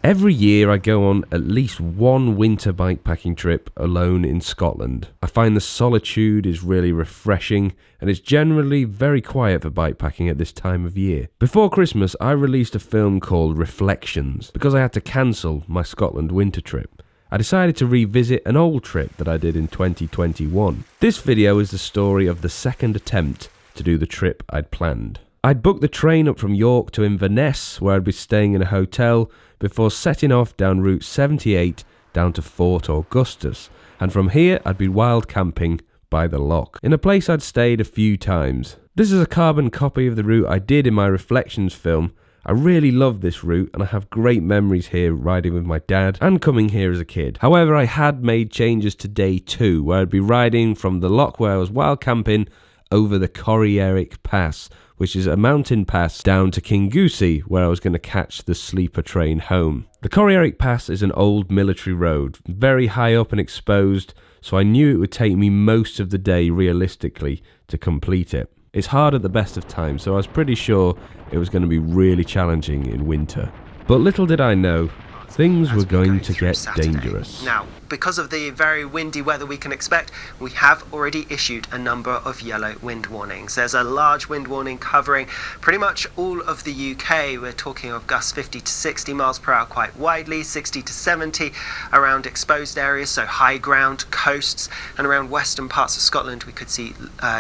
Every year I go on at least one winter bikepacking trip alone in Scotland. I find the solitude is really refreshing and it's generally very quiet for bikepacking at this time of year. Before Christmas I released a film called Reflections because I had to cancel my Scotland winter trip. I decided to revisit an old trip that I did in 2021. This video is the story of the second attempt to do the trip I'd planned. I'd booked the train up from York to Inverness, where I'd be staying in a hotel, before setting off down Route 78 down to Fort Augustus, and from here I'd be wild camping by the loch, in a place I'd stayed a few times. This is a carbon copy of the route I did in my Reflections film. I really love this route and I have great memories here riding with my dad and coming here as a kid. However, I had made changes to day 2, where I'd be riding from the loch where I was wild camping over the Corryeric Pass, which is a mountain pass down to Kingoosey, where I was going to catch the sleeper train home. The Corryeric Pass is an old military road, very high up and exposed, so I knew it would take me most of the day realistically to complete it. It's hard at the best of times, so I was pretty sure it was going to be really challenging in winter. But little did I know, things were going to get dangerous. Now, because of the very windy weather we can expect, we have already issued a number of yellow wind warnings. There's a large wind warning covering pretty much all of the UK. We're talking of gusts 50 to 60 miles per hour quite widely, 60 to 70 around exposed areas, so high ground, coasts, and around western parts of Scotland we could see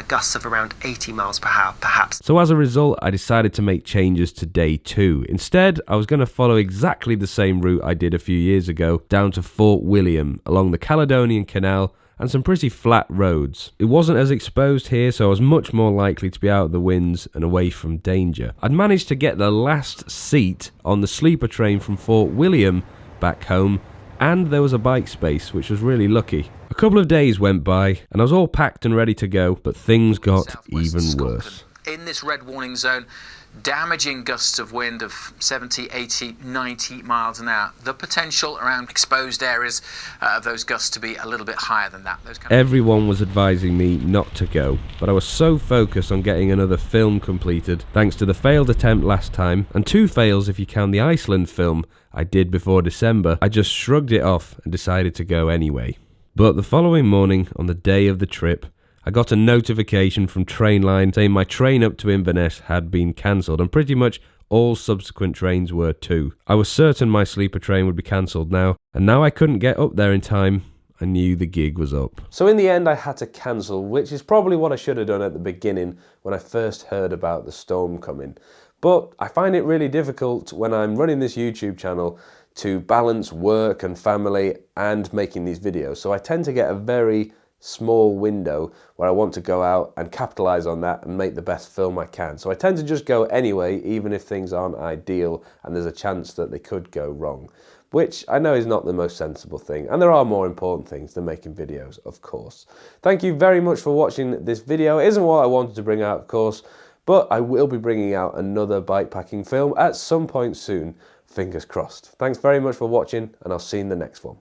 gusts of around 80 miles per hour perhaps. So as a result, I decided to make changes to day 2. Instead, I was going to follow exactly the same route I did a few years ago, down to Fort William, along the Caledonian Canal and some pretty flat roads. It wasn't as exposed here, so I was much more likely to be out of the winds and away from danger. I'd managed to get the last seat on the sleeper train from Fort William back home, and there was a bike space, which was really lucky. A couple of days went by and I was all packed and ready to go, but things got even worse. In this red warning zone, damaging gusts of wind of 70, 80, 90 miles an hour. The potential around exposed areas of those gusts to be a little bit higher than that. Everyone was advising me not to go, but I was so focused on getting another film completed, thanks to the failed attempt last time, and 2 fails if you count the Iceland film I did before December, I just shrugged it off and decided to go anyway. But the following morning, on the day of the trip, I got a notification from Trainline saying my train up to Inverness had been cancelled, and pretty much all subsequent trains were too. I was certain my sleeper train would be cancelled now, and now I couldn't get up there in time. I knew the gig was up. So in the end I had to cancel, which is probably what I should have done at the beginning when I first heard about the storm coming. But I find it really difficult when I'm running this YouTube channel to balance work and family and making these videos. So I tend to get a very small window where I want to go out and capitalize on that and make the best film I can. So I tend to just go anyway, even if things aren't ideal and there's a chance that they could go wrong, which I know is not the most sensible thing. And there are more important things than making videos, of course. Thank you very much for watching this video. It isn't what I wanted to bring out, of course, but I will be bringing out another bikepacking film at some point soon. Fingers crossed. Thanks very much for watching, and I'll see you in the next one.